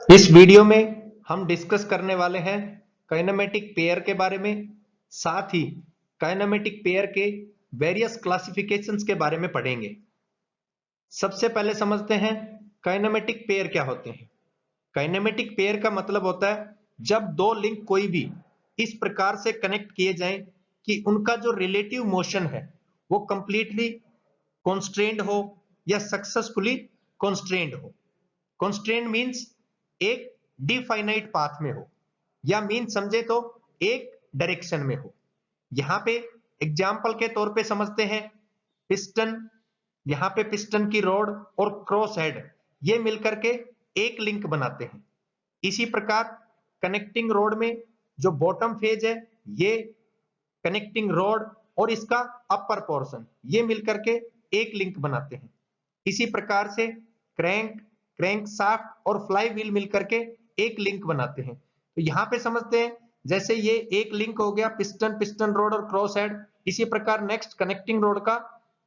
इस वीडियो में हम डिस्कस करने वाले हैं काइनेमेटिक पेयर के बारे में, साथ ही काइनेमेटिक पेयर के वेरियस क्लासिफिकेशंस के बारे में पढ़ेंगे। सबसे पहले समझते हैं काइनेमेटिक पेयर क्या होते हैं। काइनेमेटिक पेयर का मतलब होता है जब दो लिंक कोई भी इस प्रकार से कनेक्ट किए जाएं कि उनका जो रिलेटिव मोशन है वो कंप्लीटली कॉन्स्ट्रेंड हो या सक्सेसफुली कॉन्स्ट्रेंड हो। कॉन्स्ट्रेंट मीन्स एक डिफाइनाइट पाथ में हो, या मीन समझे तो एक डायरेक्शन में हो। यहां पे एग्जाम्पल के तौर पे समझते हैं पिस्टन, यहां पे पिस्टन की रॉड और क्रॉस हेड ये मिलकर के एक लिंक बनाते हैं। इसी प्रकार कनेक्टिंग रोड में जो बॉटम फेज है ये कनेक्टिंग रॉड और इसका अपर पोर्शन ये मिलकर के एक लिंक बनाते हैं। इसी प्रकार से क्रैंक, क्रैंक शाफ्ट और फ्लाई व्हील मिलकर के एक लिंक बनाते हैं। तो यहां पे समझते हैं जैसे ये एक लिंक हो गया पिस्टन, पिस्टन रोड और क्रॉस हेड, इसी प्रकार नेक्स्ट कनेक्टिंग रोड का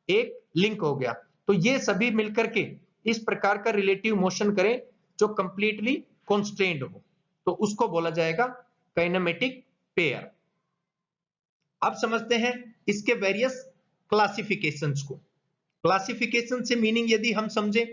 एक लिंक हो गया। तो ये सभी मिलकर के इस प्रकार का रिलेटिव मोशन करें जो कंप्लीटली कॉन्स्ट्रेंड हो, तो उसको बोला जाएगा काइनेमेटिक पेयर। अब समझते हैं इसके वेरियस क्लासिफिकेशंस को। क्लासिफिकेशन से मीनिंग यदि हम समझें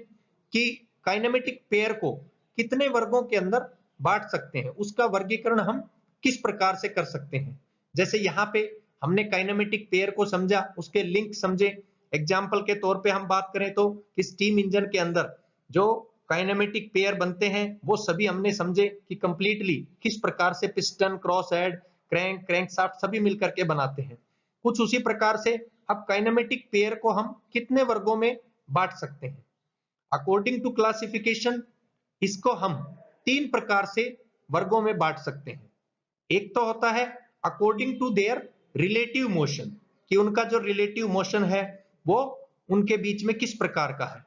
कि काइनेमेटिक पेयर को कितने वर्गों के अंदर बांट सकते हैं, उसका वर्गीकरण हम किस प्रकार से कर सकते हैं। जैसे यहाँ पे हमने काइनेमेटिक पेयर को समझा, उसके लिंक समझे। एग्जाम्पल के तौर पे हम बात करें तो कि स्टीम इंजन के अंदर जो काइनेमेटिक पेयर बनते हैं वो सभी हमने समझे कि कंप्लीटली किस प्रकार से piston, cross head, crank, crankshaft सभी मिलकर के बनाते हैं। कुछ उसी प्रकार से अब काइनेमेटिक पेयर को हम कितने वर्गों में बांट सकते हैं अकॉर्डिंग टू क्लासिफिकेशन। इसको हम तीन प्रकार से वर्गों में बांट सकते हैं। एक तो होता है according to their relative motion, कि उनका जो रिलेटिव मोशन है वो उनके बीच में किस प्रकार का है।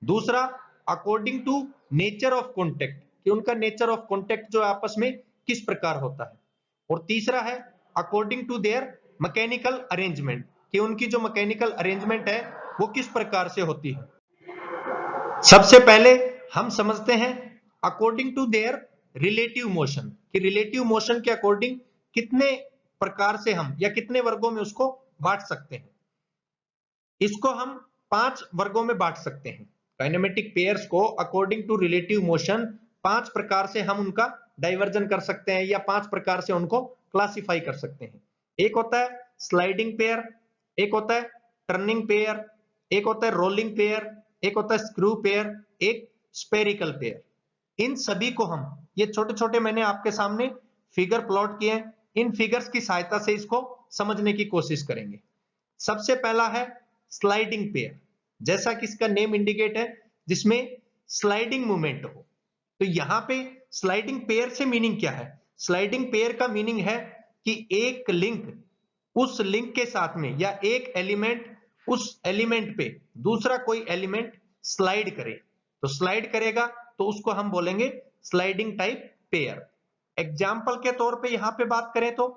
दूसरा according to nature of contact, कि उनका नेचर ऑफ कॉन्टेक्ट जो आपस में किस प्रकार होता है। और तीसरा है according to their mechanical arrangement, कि उनकी जो मैकेनिकल अरेंजमेंट है वो किस प्रकार से होती है। सबसे पहले हम समझते हैं according to their relative motion, कि रिलेटिव मोशन के अकॉर्डिंग कितने प्रकार से हम या कितने वर्गों में उसको बांट सकते हैं। इसको हम 5 वर्गों में बांट सकते हैं। काइनेमेटिक पेयर्स को अकॉर्डिंग टू रिलेटिव मोशन 5 प्रकार से हम उनका डाइवर्जन कर सकते हैं या 5 प्रकार से उनको क्लासिफाई कर सकते हैं। एक होता है स्लाइडिंग पेयर, एक होता है टर्निंग पेयर, एक होता है रोलिंग पेयर, एक होता है स्क्रू पेयर, एक स्पेरिकल पेयर। इन सभी को हम, ये छोटे छोटे मैंने आपके सामने फिगर प्लॉट किए हैं, इन फिगर्स की सहायता से इसको समझने की कोशिश करेंगे। सबसे पहला है स्लाइडिंग पेयर, जैसा कि इसका नेम इंडिकेट है, जिसमें स्लाइडिंग मूवमेंट हो। तो यहां पे स्लाइडिंग पेयर से मीनिंग क्या है। स्लाइडिंग पेयर का मीनिंग है कि एक लिंक उस लिंक के साथ में या एक एलिमेंट उस एलिमेंट पे दूसरा कोई एलिमेंट स्लाइड करे। तो स्लाइड करेगा तो उसको हम बोलेंगे स्लाइडिंग टाइप पेयर। एग्जाम्पल के तौर पे यहां पे बात करें तो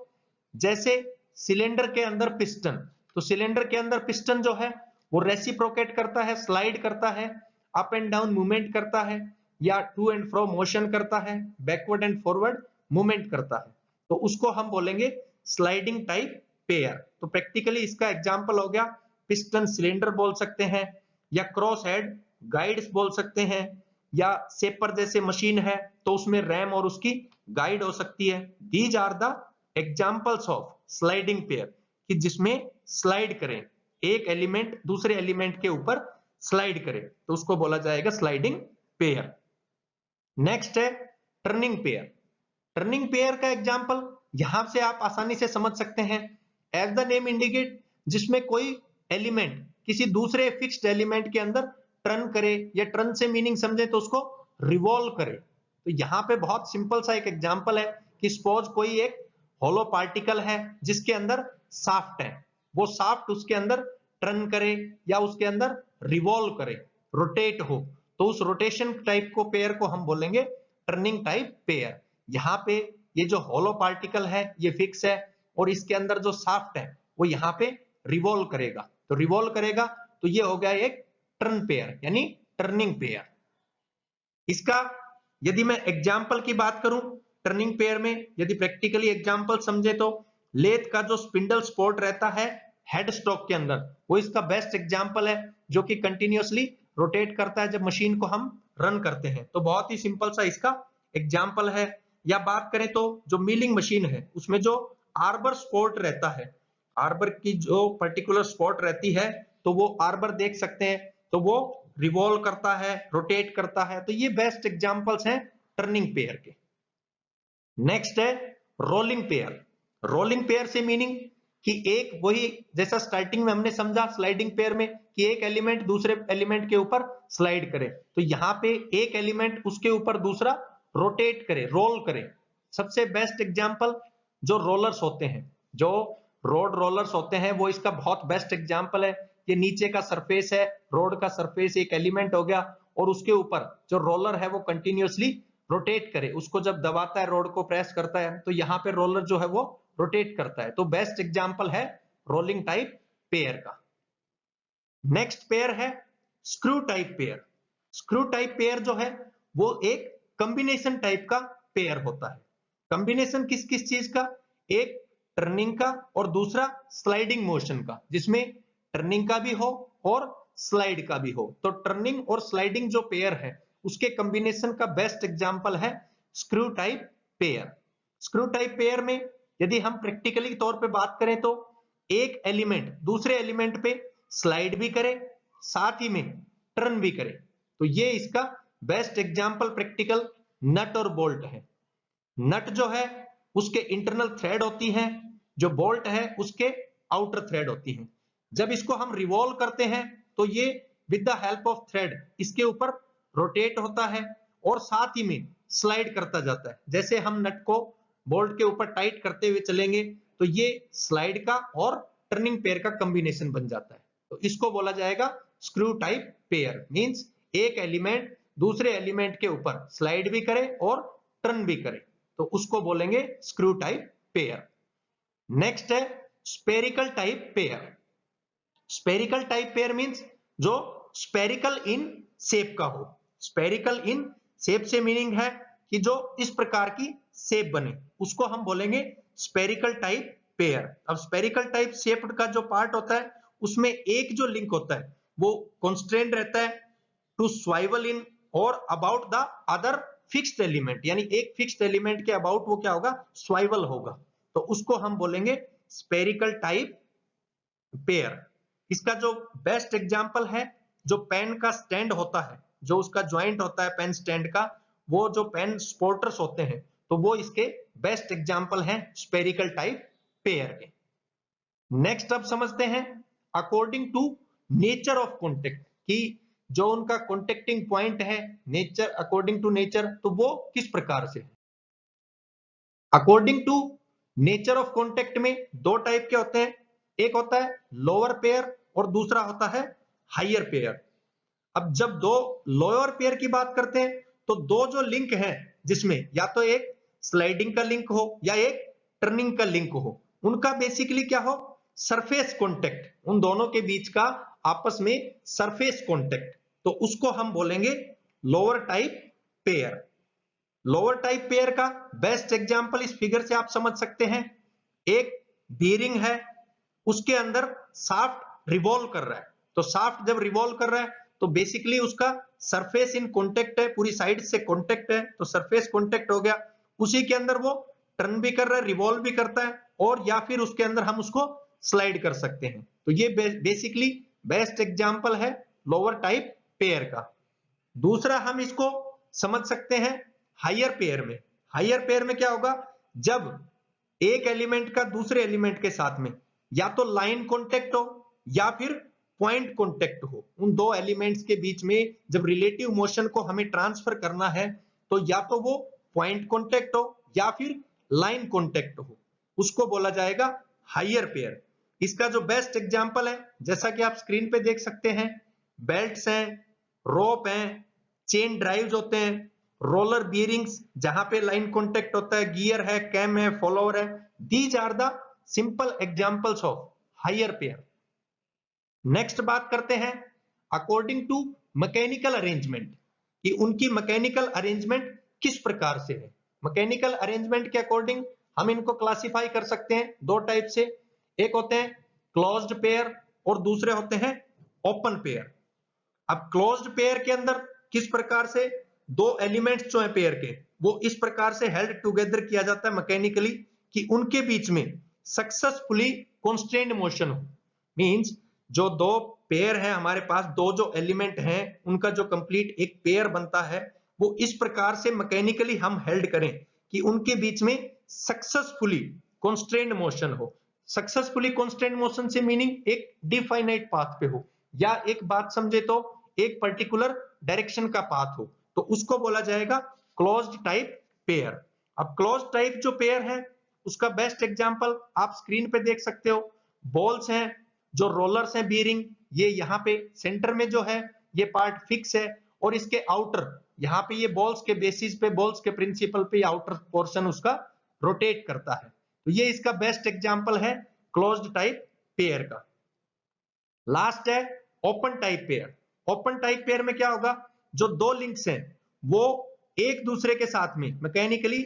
जैसे सिलेंडर के अंदर पिस्टन, तो सिलेंडर के अंदर पिस्टन जो है वो रेसिप्रोकेट करता है, स्लाइड करता है, अप एंड डाउन मूवमेंट करता है, या टू एंड फ्रो मोशन करता है, बैकवर्ड एंड फॉरवर्ड मूवमेंट करता है। तो उसको हम बोलेंगे स्लाइडिंग टाइप पेयर। तो प्रैक्टिकली इसका एग्जांपल हो गया पिस्टन सिलेंडर बोल सकते हैं, या क्रॉस हेड गाइड्स बोल सकते हैं, या सेपर जैसे मशीन है तो उसमें रैम और उसकी गाइड हो सकती है। These are the examples of sliding pair, कि जिसमें स्लाइड करें, एक एलिमेंट दूसरे एलिमेंट के ऊपर स्लाइड करे, तो उसको बोला जाएगा स्लाइडिंग पेयर। नेक्स्ट है टर्निंग पेयर। टर्निंग पेयर का एग्जांपल यहां से आप आसानी से समझ सकते हैं, एज द नेम इंडिकेट, जिसमें कोई एलिमेंट किसी दूसरे फिक्स्ड एलिमेंट के अंदर टर्न करे, या टर्न से मीनिंग समझे तो उसको रिवॉल्व करे। तो यहां पे बहुत सिंपल सा एक एग्जांपल है कि सपोज कोई एक होलो पार्टिकल है जिसके अंदर शाफ्ट है, वो शाफ्ट उसके अंदर टर्न करे या उसके अंदर रिवॉल्व करे, रोटेट हो, तो उस रोटेशन टाइप को पेयर को हम बोलेंगे टर्निंग टाइप पेयर। यहाँ पे ये जो होलो पार्टिकल है ये फिक्स है, और इसके अंदर जो शाफ्ट है वो यहाँ पे रिवॉल्व करेगा, तो रिवॉल्व करेगा तो ये हो गया एक टर्न पेयर यानी टर्निंग पेयर। इसका यदि मैं एग्जाम्पल की बात करूं टर्निंग पेयर में, यदि प्रैक्टिकली एग्जाम्पल समझे तो लेथ का जो स्पिंडल सपोर्ट रहता है हेड स्टॉक के अंदर, वो इसका बेस्ट एग्जाम्पल है, जो कि कंटिन्यूअसली रोटेट करता है जब मशीन को हम रन करते हैं। तो बहुत ही सिंपल सा इसका एग्जाम्पल है। या बात करें तो जो मिलिंग मशीन है उसमें जो आर्बर स्पोर्ट रहता है, आर्बर की जो पर्टिकुलर स्पॉट रहती है, तो वो आर्बर देख सकते हैं, तो वो रिवॉल्व करता है, रोटेट करता है। तो ये बेस्ट एग्जांपल्स हैं टर्निंग पेयर के। नेक्स्ट है रोलिंग पेयर। रोलिंग पेयर से मीनिंग कि एक वही जैसा स्टार्टिंग में हमने समझा स्लाइडिंग पेयर में कि एक एलिमेंट दूसरे एलिमेंट के ऊपर स्लाइड करे, तो यहाँ पे एक एलिमेंट उसके ऊपर दूसरा रोटेट करे, रोल करे। सबसे बेस्ट एग्जांपल जो रोलर्स होते हैं, जो रोड रोलर्स होते हैं, वो इसका बहुत बेस्ट एग्जांपल है। ये नीचे का सरफेस है, रोड का सरफेस एक एलिमेंट हो गया, और उसके ऊपर जो रोलर है वो कंटिन्यूअसली रोटेट करे, उसको जब दबाता है, रोड को प्रेस करता है, तो यहाँ पे रोलर जो है वो रोटेट करता है। तो बेस्ट एग्जांपल है रोलिंग टाइप पेयर का। नेक्स्ट पेयर है screw type pair. Screw type pair जो है वो एक कॉम्बिनेशन टाइप का पेयर होता है। कॉम्बिनेशन किस किस चीज का? एक टर्निंग का और दूसरा स्लाइडिंग मोशन का, जिसमें टर्निंग का भी हो और स्लाइड का भी हो। तो टर्निंग और स्लाइडिंग जो पेयर है उसके कॉम्बिनेशन का बेस्ट एग्जांपल है screw type pair. Screw type pair में यदि हम प्रैक्टिकली तौर पे बात करें तो एक एलिमेंट दूसरे एलिमेंट पे स्लाइड भी करे, साथ ही में टर्न भी करे। तो ये इसका बेस्ट एग्जांपल प्रैक्टिकल नट और बोल्ट है। नट जो है उसके इंटरनल थ्रेड होती हैं, जो बोल्ट है उसके आउटर थ्रेड होती हैं। जब इसको हम रिवॉल्व करते हैं तो ये with the help of thread इसके ऊपर रोटेट होता है और साथ ही में स्लाइड करता जाता है। जैसे हम नट को बोल्ट के ऊपर टाइट करते हुए चलेंगे तो ये स्लाइड का और टर्निंग पेयर का कॉम्बिनेशन बन जाता है। तो इसको बोला जाएगा स्क्रू टाइप पेयर। मींस एक एलिमेंट दूसरे एलिमेंट के ऊपर स्लाइड भी करे और टर्न भी करे, तो उसको बोलेंगे स्क्रू टाइप पेयर। नेक्स्ट है spherical type pair. Spherical type pair means जो स्पेरिकल इन शेप का हो। स्पेरिकल इन शेप से मीनिंग है कि जो इस प्रकार की शेप बने, उसको हम बोलेंगे स्पेरिकल टाइप पेयर। अब स्पेरिकल टाइप शेप का जो पार्ट होता है उसमें एक जो लिंक होता है वो कॉन्स्ट्रेंट रहता है टू स्वाइवल इन और about the other fixed element, यानी एक फिक्स्ड एलिमेंट के अबाउट वो क्या होगा, स्वाइवल होगा। तो उसको हम बोलेंगे स्पेरिकल टाइप पेयर। इसका जो बेस्ट एग्जांपल है जो पेन का स्टैंड होता है, जो उसका ज्वाइंट होता है पेन स्टैंड का, वो जो पेन सपोर्टर्स होते हैं, तो वो इसके बेस्ट एग्जांपल हैं स्पेरिकल टाइप पेयर के। नेक्स्ट अब समझते हैं according to nature of contact, कि जो उनका कॉन्टेक्टिंग पॉइंट है नेचर, अकॉर्डिंग टू नेचर, तो वो किस प्रकार से है। According to nature of contact में दो टाइप के होते हैं, एक होता है लोअर पेयर और दूसरा होता है हायर पेयर। अब जब दो लोअर पेयर की बात करते हैं तो दो जो लिंक हैं जिसमें या तो एक स्लाइडिंग का लिंक हो या एक टर्निंग का लिंक हो, उनका बेसिकली क्या हो, सरफेस कॉन्टेक्ट, उन दोनों के बीच का आपस में सरफेस कॉन्टेक्ट, तो उसको हम बोलेंगे lower type pair. Lower type pair का बेस्ट एग्जांपल इस फिगर से आप समझ सकते हैं। एक बीयरिंग है, उसके अंदर शाफ्ट रिवॉल्व कर रहा है, तो शाफ्ट जब रिवॉल्व कर रहा है तो बेसिकली उसका सरफेस इन कॉन्टेक्ट है, पूरी साइड से कॉन्टेक्ट है, तो सरफेस कॉन्टेक्ट हो गया। उसी के अंदर वो टर्न भी कर रहा है, रिवॉल्व भी करता है, और या फिर उसके अंदर हम उसको स्लाइड कर सकते हैं। तो ये बेसिकली बेस्ट एग्जांपल है लोअर टाइप पेयर का। दूसरा हम इसको समझ सकते हैं हायर पेयर में। हायर पेयर में क्या होगा, जब एक एलिमेंट का दूसरे एलिमेंट के साथ में या तो लाइन कॉन्टेक्ट हो या फिर पॉइंट कॉन्टेक्ट हो, उन दो एलिमेंट्स के बीच में जब रिलेटिव मोशन को हमें ट्रांसफर करना है तो या तो वो पॉइंट कॉन्टेक्ट हो या फिर लाइन कॉन्टेक्ट हो, उसको बोला जाएगा हायर पेयर। इसका जो बेस्ट एग्जांपल है जैसा कि आप स्क्रीन पे देख सकते हैं, बेल्ट्स हैं, रोप हैं, चेन ड्राइव्स होते हैं, रोलर बियरिंग्स जहां पे लाइन कॉन्टेक्ट होता है, गियर है, कैम है, फॉलोअर है। These are the simple examples of higher pair. Next बात करते हैं अकॉर्डिंग टू मैकेनिकल अरेंजमेंट, कि उनकी मैकेनिकल अरेंजमेंट किस प्रकार से है। मैकेनिकल अरेंजमेंट के अकॉर्डिंग हम इनको क्लासिफाई कर सकते हैं दो टाइप से, एक होते हैं क्लोज्ड पेयर और दूसरे होते हैं ओपन पेयर। अब क्लोज्ड पेयर के अंदर किस प्रकार से दो एलिमेंट्स जो है पेयर के वो इस प्रकार से हेल्ड टुगेदर किया जाता है मैकेनिकली कि उनके बीच में सक्सेसफुली कॉन्स्ट्रेन्ड मोशन हो। मींस जो दो पेयर है हमारे पास, दो जो एलिमेंट हैं उनका जो कंप्लीट एक पेयर बनता है वो इस प्रकार से मैकेनिकली हम हेल्ड करें कि उनके बीच में सक्सेसफुली कॉन्स्ट्रेन्ड मोशन हो। सक्सेसफुली कॉन्स्ट्रेन्ड मोशन से मीनिंग एक डिफाइनाइट पाथ पे हो, या एक बात समझे तो एक पर्टिकुलर डायरेक्शन का पाथ हो, तो उसको बोला जाएगा क्लोज्ड टाइप पेयर। अब क्लोज्ड टाइप जो पेयर है उसका बेस्ट एग्जांपल आप स्क्रीन पे देख सकते हो। बॉल्स हैं, जो रोलर्स हैं बीयरिंग, ये यहाँ पे सेंटर में जो है ये पार्ट फिक्स है और इसके आउटर यहाँ पे ये बॉल्स के बेसिस पे, बॉल्स के प्रिंसिपल पे आउटर पोर्शन उसका रोटेट करता है। तो ये इसका बेस्ट एग्जांपल है क्लोज्ड टाइप पेयर का। लास्ट है open type pair. Open type pair में क्या होगा, जो दो लिंक्स हैं वो एक दूसरे के साथ में मैकेनिकली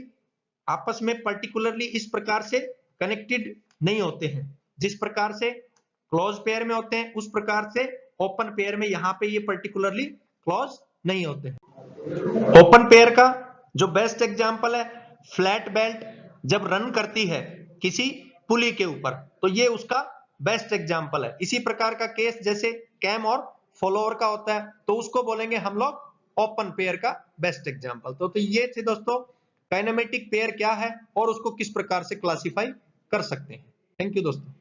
आपस में पर्टिकुलरली इस प्रकार से कनेक्टेड नहीं होते हैं, जिस प्रकार से क्लोज पेयर में होते हैं उस प्रकार से ओपन पेयर में यहाँ पे ये पर्टिकुलरली क्लोज नहीं होते हैं। ओपन पेयर का जो बेस्ट एग्जांपल है फ्लैट बेल्ट, जब रन करती है किसी पुली के ऊपर तो ये उसका बेस्ट एग्जांपल है। इसी प्रकार का केस जैसे कैम और फॉलोअर का होता है तो उसको बोलेंगे हम लोग ओपन पेयर का बेस्ट एग्जांपल। तो ये थे दोस्तों काइनेमेटिक पेयर क्या है और उसको किस प्रकार से क्लासिफाई कर सकते हैं। थैंक यू दोस्तों।